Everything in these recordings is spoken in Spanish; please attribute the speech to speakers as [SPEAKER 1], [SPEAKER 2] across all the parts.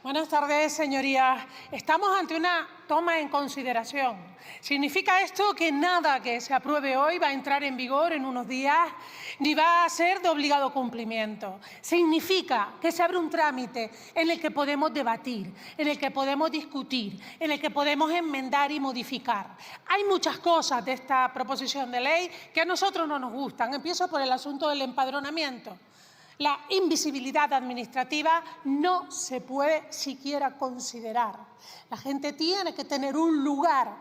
[SPEAKER 1] Buenas tardes, señorías. Estamos ante una toma en consideración. ¿Significa esto que nada que se apruebe hoy va a entrar en vigor en unos días ni va a ser de obligado cumplimiento? Significa que se abre un trámite en el que podemos debatir, en el que podemos discutir, en el que podemos enmendar y modificar. Hay muchas cosas de esta proposición de ley que a nosotros no nos gustan. Empiezo por el asunto del empadronamiento. La invisibilidad administrativa no se puede siquiera considerar. La gente tiene que tener un lugar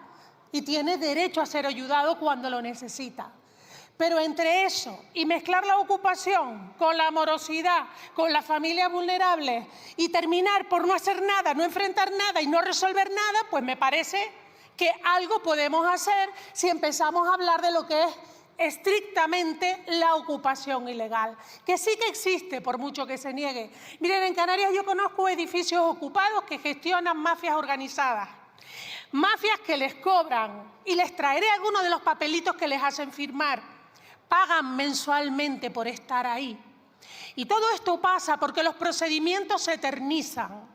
[SPEAKER 1] y tiene derecho a ser ayudado cuando lo necesita. Pero entre eso y mezclar la ocupación con la morosidad, con las familias vulnerables y terminar por no hacer nada, no enfrentar nada y no resolver nada, pues me parece que algo podemos hacer si empezamos a hablar de lo que es estrictamente la ocupación ilegal, que sí que existe, por mucho que se niegue. Miren, en Canarias yo conozco edificios ocupados que gestionan mafias organizadas, mafias que les cobran, y les traeré algunos de los papelitos que les hacen firmar, pagan mensualmente por estar ahí. Y todo esto pasa porque los procedimientos se eternizan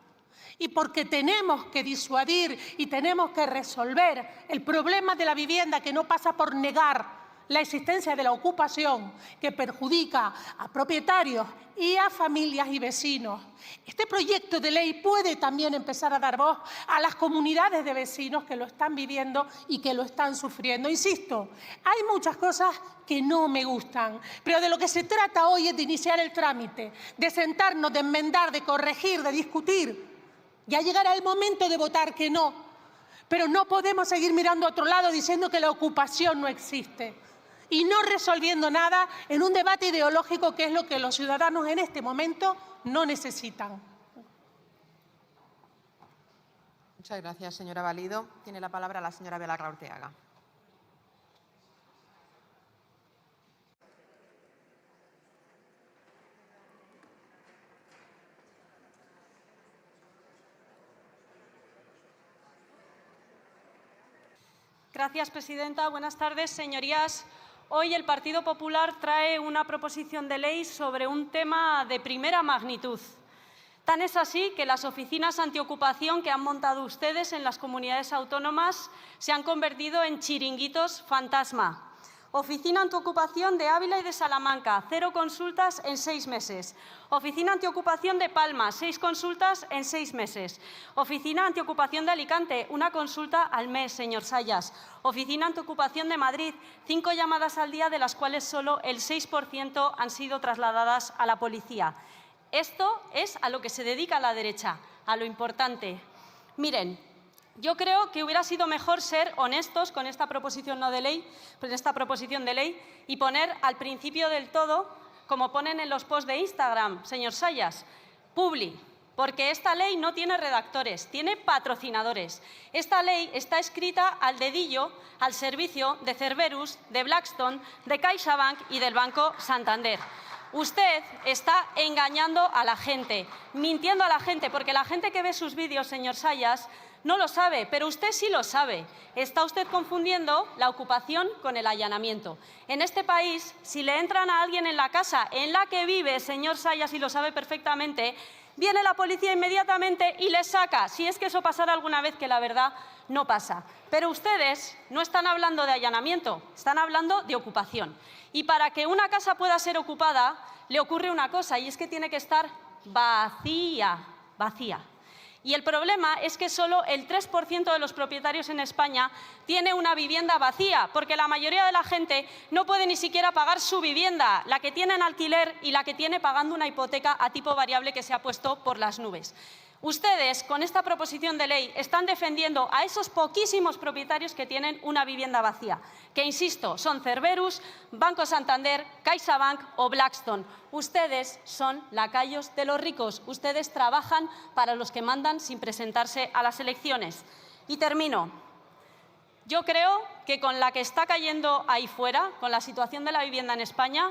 [SPEAKER 1] y porque tenemos que disuadir y tenemos que resolver el problema de la vivienda, que no pasa por negar la existencia de la ocupación, que perjudica a propietarios y a familias y vecinos. Este proyecto de ley puede también empezar a dar voz a las comunidades de vecinos que lo están viviendo y que lo están sufriendo. Insisto, hay muchas cosas que no me gustan, pero de lo que se trata hoy es de iniciar el trámite, de sentarnos, de enmendar, de corregir, de discutir. Ya llegará el momento de votar que no, pero no podemos seguir mirando a otro lado diciendo que la ocupación no existe y no resolviendo nada en un debate ideológico, que es lo que los ciudadanos en este momento no necesitan.
[SPEAKER 2] Muchas gracias, señora Valido. Tiene la palabra la señora Belarra Orteaga.
[SPEAKER 3] Gracias, presidenta. Buenas tardes, señorías. Hoy el Partido Popular trae una proposición de ley sobre un tema de primera magnitud. Tan es así que las oficinas antiocupación que han montado ustedes en las comunidades autónomas se han convertido en chiringuitos fantasma. Oficina antiocupación de Ávila y de Salamanca, 0 consultas en 6 meses. Oficina antiocupación de Palma, 6 consultas en 6 meses. Oficina antiocupación de Alicante, 1 consulta al mes, señor Sayas. Oficina antiocupación de Madrid, 5 llamadas al día, de las cuales solo el 6% han sido trasladadas a la policía. Esto es a lo que se dedica la derecha, a lo importante. Miren, yo creo que hubiera sido mejor ser honestos con esta proposición de ley y poner al principio del todo, como ponen en los posts de Instagram, señor Sayas, publi, porque esta ley no tiene redactores, tiene patrocinadores. Esta ley está escrita al dedillo, al servicio de Cerberus, de Blackstone, de CaixaBank y del Banco Santander. Usted está engañando a la gente, mintiendo a la gente, porque la gente que ve sus vídeos, señor Sayas, no lo sabe, pero usted sí lo sabe. Está usted confundiendo la ocupación con el allanamiento. En este país, si le entran a alguien en la casa en la que vive, señor Sayas, y lo sabe perfectamente, viene la policía inmediatamente y le saca, si es que eso pasara alguna vez, que la verdad no pasa. Pero ustedes no están hablando de allanamiento, están hablando de ocupación. Y para que una casa pueda ser ocupada, le ocurre una cosa, y es que tiene que estar vacía. Y el problema es que solo el 3% de los propietarios en España tiene una vivienda vacía, porque la mayoría de la gente no puede ni siquiera pagar su vivienda, la que tiene en alquiler y la que tiene pagando una hipoteca a tipo variable que se ha puesto por las nubes. Ustedes, con esta proposición de ley, están defendiendo a esos poquísimos propietarios que tienen una vivienda vacía, que, insisto, son Cerberus, Banco Santander, CaixaBank o Blackstone. Ustedes son lacayos de los ricos. Ustedes trabajan para los que mandan sin presentarse a las elecciones. Y termino. Yo creo que con la que está cayendo ahí fuera, con la situación de la vivienda en España,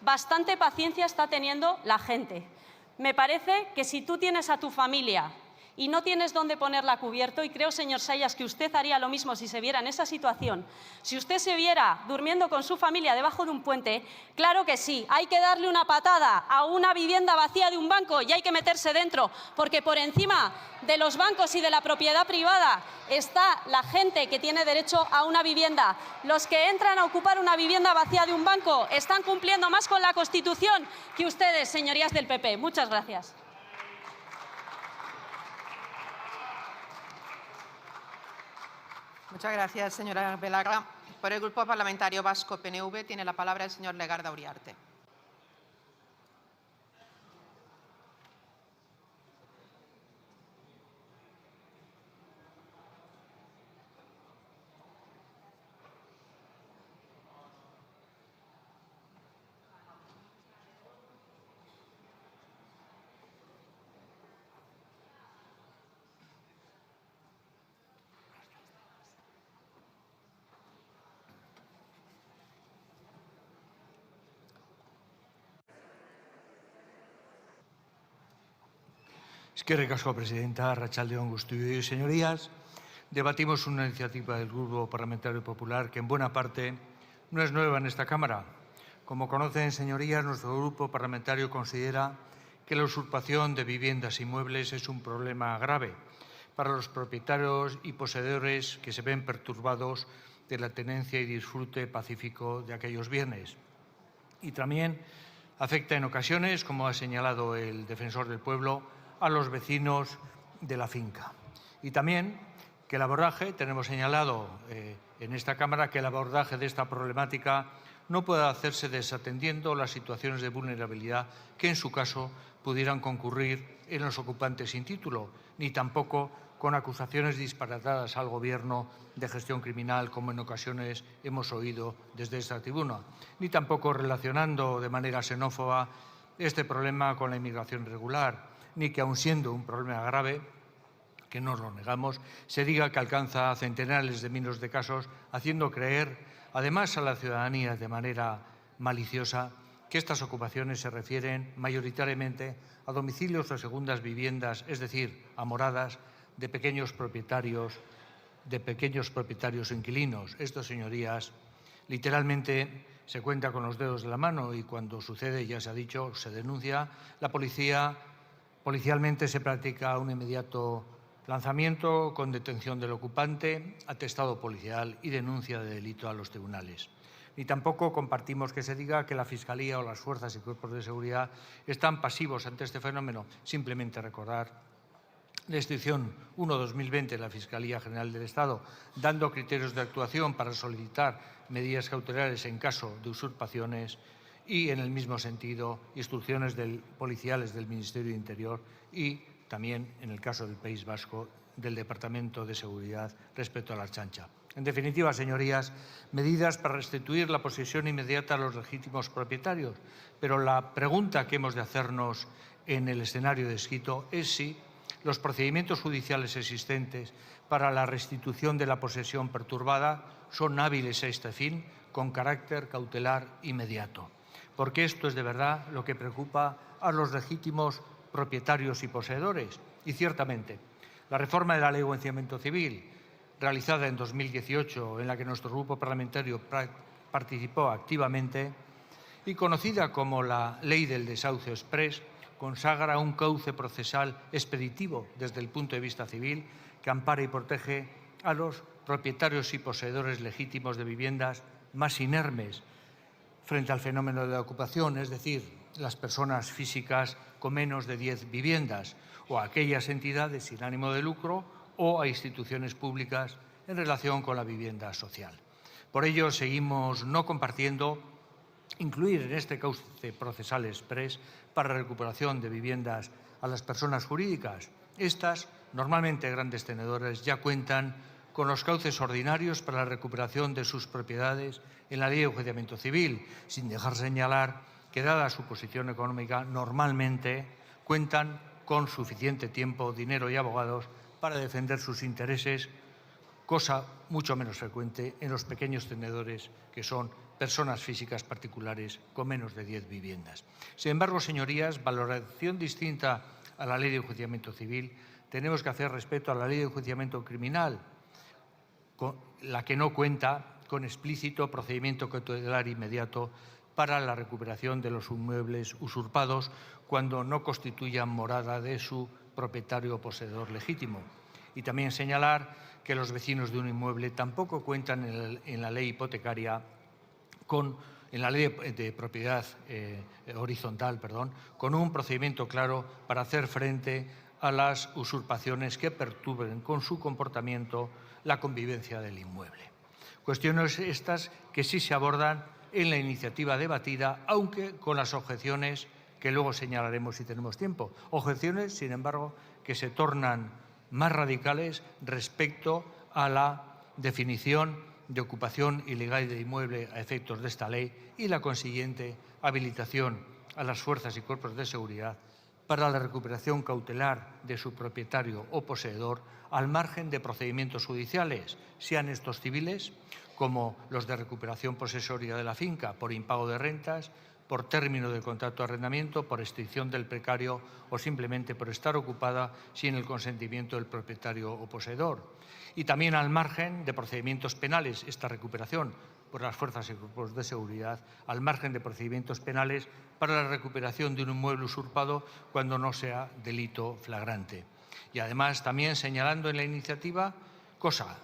[SPEAKER 3] bastante paciencia está teniendo la gente. Me parece que si tú tienes a tu familia y no tienes dónde ponerla a cubierto, y creo, señor Sayas, que usted haría lo mismo si se viera en esa situación. Si usted se viera durmiendo con su familia debajo de un puente, claro que sí, hay que darle una patada a una vivienda vacía de un banco y hay que meterse dentro, porque por encima de los bancos y de la propiedad privada está la gente que tiene derecho a una vivienda. Los que entran a ocupar una vivienda vacía de un banco están cumpliendo más con la Constitución que ustedes, señorías del PP. Muchas gracias.
[SPEAKER 2] Muchas gracias, señora Vilagra. Por el Grupo Parlamentario Vasco PNV tiene la palabra el señor Legarda Uriarte.
[SPEAKER 4] Eskerrik asko, presidenta. Arratsalde on guztioi. Señorías, debatimos una iniciativa del Grupo Parlamentario Popular que en buena parte no es nueva en esta Cámara. Como conocen, señorías, nuestro Grupo Parlamentario considera que la usurpación de viviendas e inmuebles es un problema grave para los propietarios y poseedores que se ven perturbados de la tenencia y disfrute pacífico de aquellos bienes. Y también afecta en ocasiones, como ha señalado el defensor del pueblo, a los vecinos de la finca. Y también que el abordaje, tenemos señalado en esta Cámara que el abordaje de esta problemática no puede hacerse desatendiendo las situaciones de vulnerabilidad que en su caso pudieran concurrir en los ocupantes sin título, ni tampoco con acusaciones disparatadas al Gobierno de gestión criminal, como en ocasiones hemos oído desde esta tribuna, ni tampoco relacionando de manera xenófoba este problema con la inmigración irregular, ni que, aun siendo un problema grave, que no lo negamos, se diga que alcanza a centenares de miles de casos, haciendo creer, además a la ciudadanía de manera maliciosa, que estas ocupaciones se refieren mayoritariamente a domicilios o segundas viviendas, es decir, a moradas de pequeños propietarios o inquilinos. Esto, señorías, literalmente se cuenta con los dedos de la mano y cuando sucede, ya se ha dicho, se denuncia, policialmente se practica un inmediato lanzamiento con detención del ocupante, atestado policial y denuncia de delito a los tribunales. Ni tampoco compartimos que se diga que la Fiscalía o las fuerzas y cuerpos de seguridad están pasivos ante este fenómeno. Simplemente recordar la Instrucción 1/2020 de la Fiscalía General del Estado, dando criterios de actuación para solicitar medidas cautelares en caso de usurpaciones, y, en el mismo sentido, instrucciones policiales del Ministerio de Interior y también, en el caso del País Vasco, del Departamento de Seguridad respecto a la Ertzaintza. En definitiva, señorías, medidas para restituir la posesión inmediata a los legítimos propietarios. Pero la pregunta que hemos de hacernos en el escenario descrito es si los procedimientos judiciales existentes para la restitución de la posesión perturbada son hábiles a este fin, con carácter cautelar inmediato. Porque esto es de verdad lo que preocupa a los legítimos propietarios y poseedores. Y ciertamente, la reforma de la Ley de Enjuiciamiento Civil, realizada en 2018, en la que nuestro grupo parlamentario participó activamente, y conocida como la Ley del Desahucio Exprés, consagra un cauce procesal expeditivo desde el punto de vista civil que ampara y protege a los propietarios y poseedores legítimos de viviendas más inermes frente al fenómeno de la ocupación, es decir, las personas físicas con menos de 10 viviendas o a aquellas entidades sin ánimo de lucro o a instituciones públicas en relación con la vivienda social. Por ello, seguimos no compartiendo incluir en este cauce procesal exprés para recuperación de viviendas a las personas jurídicas. Estas, normalmente grandes tenedores, ya cuentan con los cauces ordinarios para la recuperación de sus propiedades en la Ley de Enjuiciamiento Civil, sin dejar señalar que, dada su posición económica, normalmente cuentan con suficiente tiempo, dinero y abogados para defender sus intereses, cosa mucho menos frecuente en los pequeños tenedores, que son personas físicas particulares con menos de 10 viviendas. Sin embargo, señorías, valoración distinta a la Ley de Enjuiciamiento Civil, tenemos que hacer respeto a la Ley de Enjuiciamiento Criminal, la que no cuenta con explícito procedimiento cautelar inmediato para la recuperación de los inmuebles usurpados cuando no constituyan morada de su propietario o poseedor legítimo. Y también señalar que los vecinos de un inmueble tampoco cuentan en la ley hipotecaria en la ley de propiedad horizontal, con un procedimiento claro para hacer frente a las usurpaciones que perturben con su comportamiento la convivencia del inmueble. Cuestiones estas que sí se abordan en la iniciativa debatida, aunque con las objeciones que luego señalaremos si tenemos tiempo. Objeciones, sin embargo, que se tornan más radicales respecto a la definición de ocupación ilegal de inmueble a efectos de esta ley y la consiguiente habilitación a las fuerzas y cuerpos de seguridad para la recuperación cautelar de su propietario o poseedor al margen de procedimientos judiciales, sean estos civiles, como los de recuperación posesoria de la finca por impago de rentas, por término del contrato de arrendamiento, por extinción del precario o simplemente por estar ocupada sin el consentimiento del propietario o poseedor. Y también al margen de procedimientos penales, esta recuperación por las fuerzas y cuerpos de seguridad, al margen de procedimientos penales para la recuperación de un inmueble usurpado cuando no sea delito flagrante. Y además también señalando en la iniciativa, cosa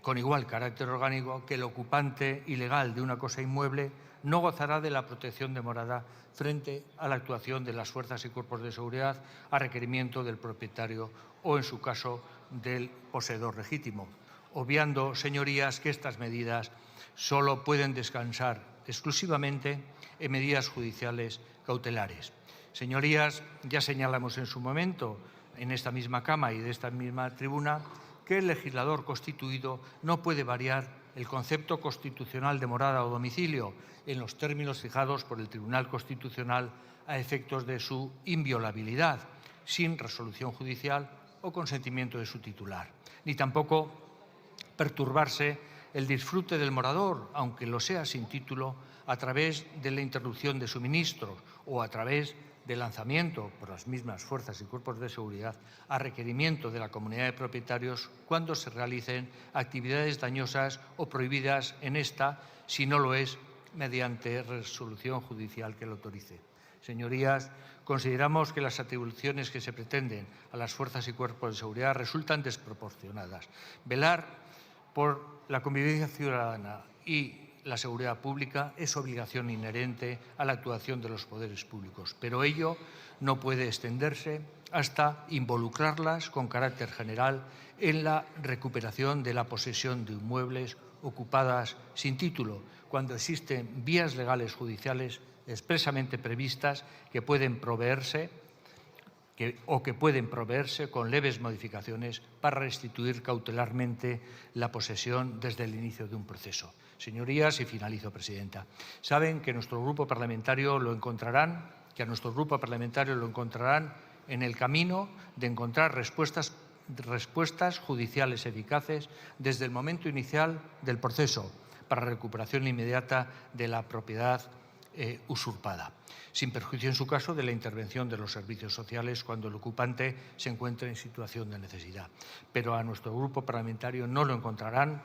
[SPEAKER 4] con igual carácter orgánico, que el ocupante ilegal de una cosa inmueble no gozará de la protección de morada frente a la actuación de las fuerzas y cuerpos de seguridad a requerimiento del propietario o, en su caso, del poseedor legítimo, obviando, señorías, que estas medidas solo pueden descansar exclusivamente en medidas judiciales cautelares. Señorías, ya señalamos en su momento, en esta misma Cámara y de esta misma tribuna, que el legislador constituido no puede variar el concepto constitucional de morada o domicilio en los términos fijados por el Tribunal Constitucional a efectos de su inviolabilidad, sin resolución judicial o consentimiento de su titular, ni tampoco perturbarse el disfrute del morador, aunque lo sea sin título, a través de la interrupción de suministros o a través del lanzamiento por las mismas fuerzas y cuerpos de seguridad a requerimiento de la comunidad de propietarios cuando se realicen actividades dañosas o prohibidas en esta, si no lo es, mediante resolución judicial que lo autorice. Señorías, consideramos que las atribuciones que se pretenden a las fuerzas y cuerpos de seguridad resultan desproporcionadas. Velar por la convivencia ciudadana y la seguridad pública es obligación inherente a la actuación de los poderes públicos, pero ello no puede extenderse hasta involucrarlas con carácter general en la recuperación de la posesión de inmuebles ocupadas sin título, cuando existen vías legales judiciales expresamente previstas que pueden proveerse con leves modificaciones para restituir cautelarmente la posesión desde el inicio de un proceso. Señorías, y finalizo, presidenta, saben que a nuestro grupo parlamentario lo encontrarán en el camino de encontrar respuestas judiciales eficaces desde el momento inicial del proceso para recuperación inmediata de la propiedad usurpada, sin perjuicio en su caso de la intervención de los servicios sociales cuando el ocupante se encuentre en situación de necesidad. Pero a nuestro grupo parlamentario no lo encontrarán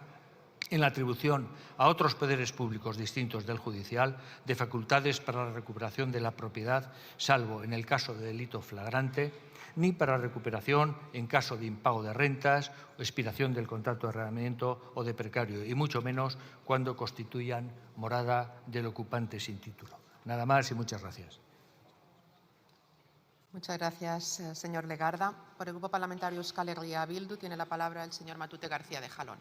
[SPEAKER 4] en la atribución a otros poderes públicos distintos del judicial de facultades para la recuperación de la propiedad, salvo en el caso de delito flagrante, ni para recuperación en caso de impago de rentas o expiración del contrato de arrendamiento o de precario, y mucho menos cuando constituyan morada del ocupante sin título. Nada más y muchas gracias.
[SPEAKER 2] Muchas gracias, señor Legarda. Por el Grupo Parlamentario Euskal Herria Bildu tiene la palabra el señor Matute García de Jalón.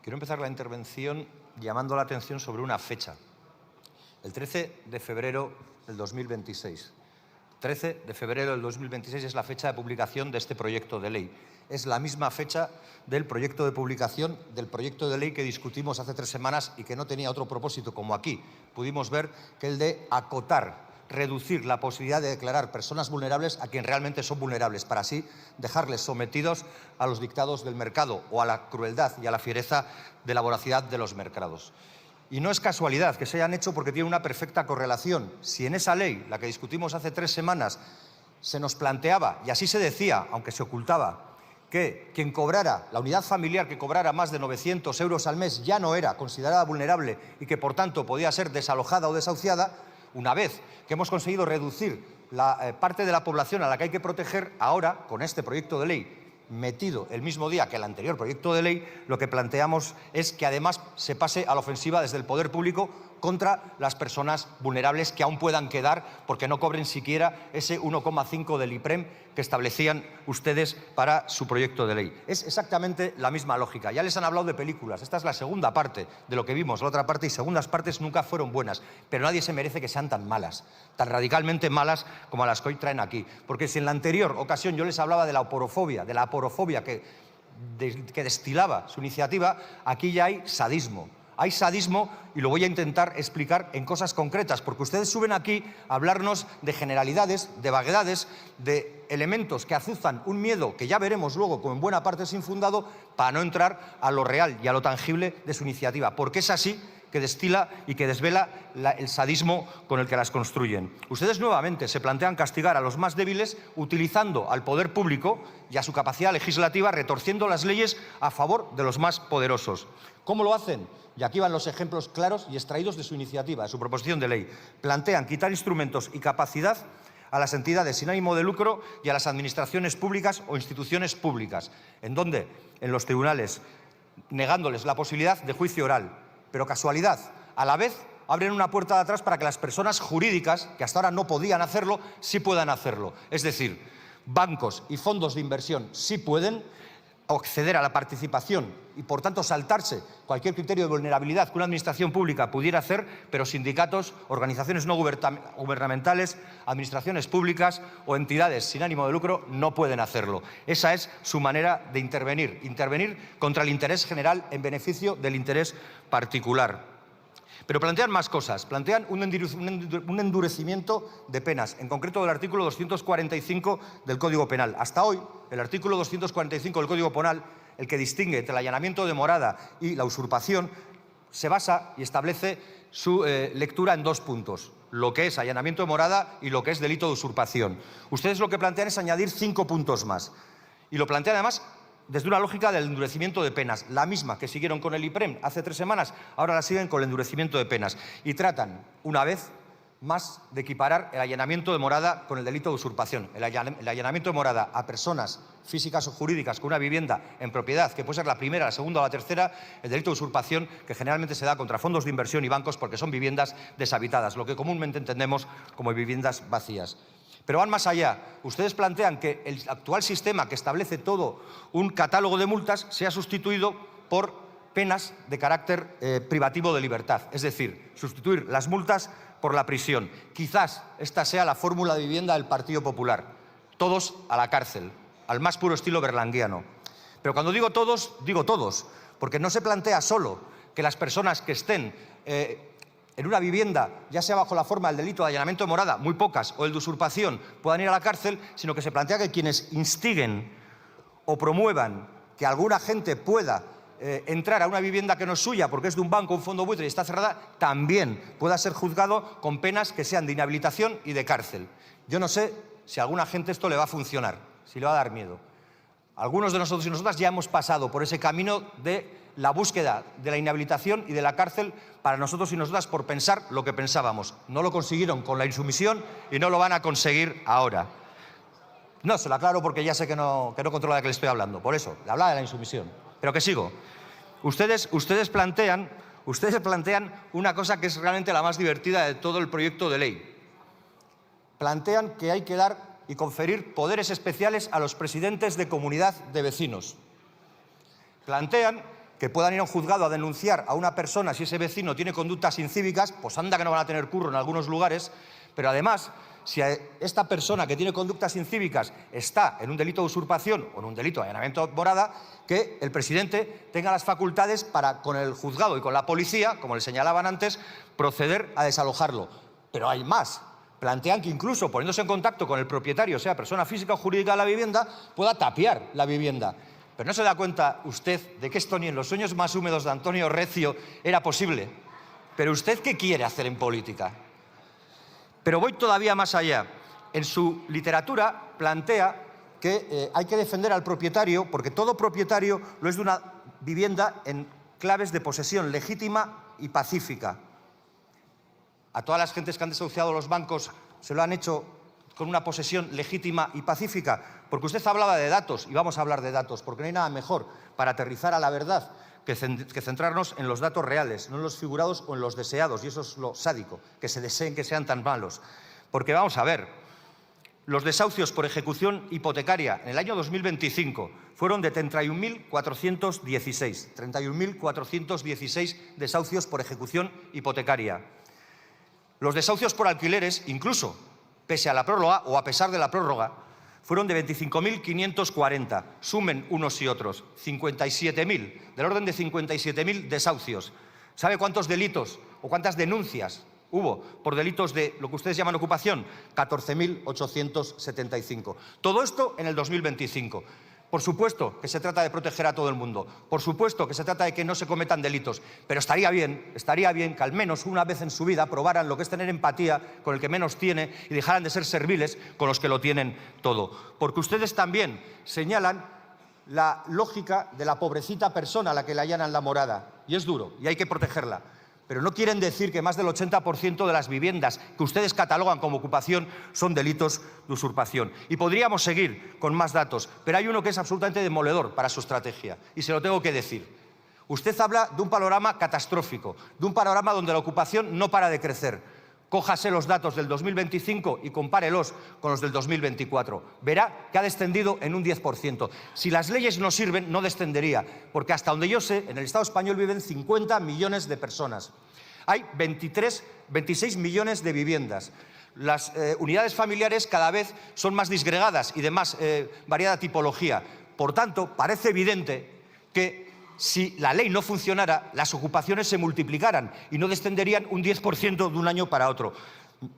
[SPEAKER 5] Quiero empezar la intervención llamando la atención sobre una fecha. El 13 de febrero del 2026. 13 de febrero del 2026 es la fecha de publicación de este proyecto de ley. Es la misma fecha del proyecto de publicación del proyecto de ley que discutimos hace 3 semanas y que no tenía otro propósito, como aquí pudimos ver, que el de acotar, reducir la posibilidad de declarar personas vulnerables a quien realmente son vulnerables, para así dejarles sometidos a los dictados del mercado o a la crueldad y a la fiereza de la voracidad de los mercados. Y no es casualidad que se hayan hecho porque tiene una perfecta correlación. Si en esa ley, la que discutimos hace 3 semanas, se nos planteaba, y así se decía, aunque se ocultaba, que quien cobrara, la unidad familiar que cobrara más de 900 euros al mes ya no era considerada vulnerable y que por tanto podía ser desalojada o desahuciada, una vez que hemos conseguido reducir la parte de la población a la que hay que proteger, ahora, con este proyecto de ley metido el mismo día que el anterior proyecto de ley, lo que planteamos es que además se pase a la ofensiva desde el poder público contra las personas vulnerables que aún puedan quedar porque no cobren siquiera ese 1,5 del IPREM que establecían ustedes para su proyecto de ley. Es exactamente la misma lógica. Ya les han hablado de películas. Esta es la segunda parte de lo que vimos. La otra parte y segundas partes nunca fueron buenas, pero nadie se merece que sean tan malas, tan radicalmente malas como las que hoy traen aquí. Porque si en la anterior ocasión yo les hablaba de la aporofobia que destilaba su iniciativa, aquí ya hay sadismo. Hay sadismo y lo voy a intentar explicar en cosas concretas, porque ustedes suben aquí a hablarnos de generalidades, de vaguedades, de elementos que azuzan un miedo que ya veremos luego como en buena parte es infundado, para no entrar a lo real y a lo tangible de su iniciativa, porque es así que destila y que desvela el sadismo con el que las construyen. Ustedes nuevamente se plantean castigar a los más débiles utilizando al poder público y a su capacidad legislativa, retorciendo las leyes a favor de los más poderosos. ¿Cómo lo hacen? Y aquí van los ejemplos claros y extraídos de su iniciativa, de su proposición de ley. Plantean quitar instrumentos y capacidad a las entidades sin ánimo de lucro y a las administraciones públicas o instituciones públicas. ¿En dónde? En los tribunales, negándoles la posibilidad de juicio oral. Pero casualidad, a la vez abren una puerta de atrás para que las personas jurídicas, que hasta ahora no podían hacerlo, sí puedan hacerlo. Es decir, bancos y fondos de inversión sí pueden acceder a la participación y, por tanto, saltarse cualquier criterio de vulnerabilidad que una administración pública pudiera hacer, pero sindicatos, organizaciones no gubernamentales, administraciones públicas o entidades sin ánimo de lucro no pueden hacerlo. Esa es su manera de intervenir, contra el interés general en beneficio del interés particular. Pero plantean más cosas, plantean un endurecimiento de penas, en concreto del artículo 245 del Código Penal. Hasta hoy, el artículo 245 del Código Penal, el que distingue entre el allanamiento de morada y la usurpación, se basa y establece su lectura en 2 puntos, lo que es allanamiento de morada y lo que es delito de usurpación. Ustedes lo que plantean es añadir 5 puntos más, y lo plantean además desde una lógica del endurecimiento de penas, la misma que siguieron con el IPREM hace 3 semanas, ahora la siguen con el endurecimiento de penas. Y tratan, una vez más, de equiparar el allanamiento de morada con el delito de usurpación. El allanamiento de morada a personas físicas o jurídicas con una vivienda en propiedad, que puede ser la primera, la segunda o la tercera, el delito de usurpación, que generalmente se da contra fondos de inversión y bancos porque son viviendas deshabitadas, lo que comúnmente entendemos como viviendas vacías. Pero van más allá. Ustedes plantean que el actual sistema que establece todo un catálogo de multas sea sustituido por penas de carácter privativo de libertad. Es decir, sustituir las multas por la prisión. Quizás esta sea la fórmula de vivienda del Partido Popular. Todos a la cárcel, al más puro estilo berlanguiano. Pero cuando digo todos, porque no se plantea solo que las personas que estén en una vivienda, ya sea bajo la forma del delito de allanamiento de morada, muy pocas, o el de usurpación, puedan ir a la cárcel, sino que se plantea que quienes instiguen o promuevan que alguna gente pueda entrar a una vivienda que no es suya porque es de un banco, un fondo buitre y está cerrada, también pueda ser juzgado con penas que sean de inhabilitación y de cárcel. Yo no sé si a alguna gente esto le va a funcionar, si le va a dar miedo. Algunos de nosotros y nosotras ya hemos pasado por ese camino de la búsqueda de la inhabilitación y de la cárcel para nosotros y nosotras por pensar lo que pensábamos. No lo consiguieron con la insumisión y no lo van a conseguir ahora. No, se lo aclaro porque ya sé que no controla de qué le estoy hablando. Por eso, le hablaba de la insumisión. Pero que sigo. Ustedes plantean una cosa que es realmente la más divertida de todo el proyecto de ley. Plantean que hay que dar y conferir poderes especiales a los presidentes de comunidad de vecinos. Plantean que puedan ir a un juzgado a denunciar a una persona si ese vecino tiene conductas incívicas, pues anda que no van a tener curro en algunos lugares, pero además, si esta persona que tiene conductas incívicas está en un delito de usurpación o en un delito de allanamiento de morada, que el presidente tenga las facultades para, con el juzgado y con la policía, como le señalaban antes, proceder a desalojarlo. Pero hay más. Plantean que incluso poniéndose en contacto con el propietario, sea persona física o jurídica de la vivienda, pueda tapiar la vivienda. Pero ¿no se da cuenta usted de que esto ni en los sueños más húmedos de Antonio Recio era posible? ¿Pero usted qué quiere hacer en política? Pero voy todavía más allá. En su literatura plantea que hay que defender al propietario porque todo propietario lo es de una vivienda en claves de posesión legítima y pacífica. A todas las gentes que han desahuciado los bancos se lo han hecho con una posesión legítima y pacífica, porque usted hablaba de datos, y vamos a hablar de datos, porque no hay nada mejor para aterrizar a la verdad que centrarnos en los datos reales, no en los figurados o en los deseados, y eso es lo sádico, que se deseen que sean tan malos. Porque vamos a ver, los desahucios por ejecución hipotecaria en el año 2025 fueron de 31.416 desahucios por ejecución hipotecaria. Los desahucios por alquileres, incluso pese a la prórroga o a pesar de la prórroga, fueron de 25.540. Sumen unos y otros, 57.000, del orden de 57.000 desahucios. ¿Sabe cuántos delitos o cuántas denuncias hubo por delitos de lo que ustedes llaman ocupación? 14.875. Todo esto en el 2025. Por supuesto que se trata de proteger a todo el mundo, por supuesto que se trata de que no se cometan delitos, pero estaría bien que al menos una vez en su vida probaran lo que es tener empatía con el que menos tiene y dejaran de ser serviles con los que lo tienen todo. Porque ustedes también señalan la lógica de la pobrecita persona a la que le allanan la morada, y es duro, y hay que protegerla. Pero no quieren decir que más del 80% de las viviendas que ustedes catalogan como ocupación son delitos de usurpación. Y podríamos seguir con más datos, pero hay uno que es absolutamente demoledor para su estrategia, y se lo tengo que decir. Usted habla de un panorama catastrófico, de un panorama donde la ocupación no para de crecer. Cójase los datos del 2025 y compárelos con los del 2024. Verá que ha descendido en un 10%. Si las leyes no sirven, no descendería, porque hasta donde yo sé, en el Estado español viven 50 millones de personas. Hay 26 millones de viviendas. Las unidades familiares cada vez son más disgregadas y de más variada tipología. Por tanto, parece evidente que si la ley no funcionara, las ocupaciones se multiplicaran y no descenderían un 10% de un año para otro.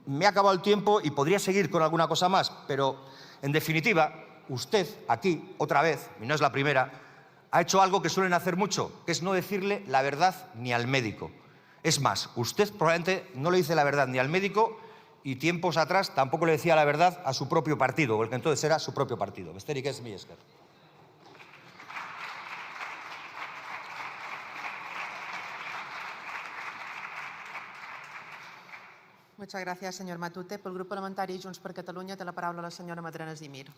[SPEAKER 5] Me ha acabado el tiempo y podría seguir con alguna cosa más, pero, en definitiva, usted aquí, otra vez, y no es la primera, ha hecho algo que suelen hacer mucho, que es no decirle la verdad ni al médico. Es más, usted probablemente no le dice la verdad ni al médico y tiempos atrás tampoco le decía la verdad a su propio partido, o el que entonces era su propio partido. Besterik ez, mila esker.
[SPEAKER 2] Muchas gracias, señor Matute. Por el Grupo Parlamentari Junts per Catalunya té la paraula la senyora Madrena Zimir.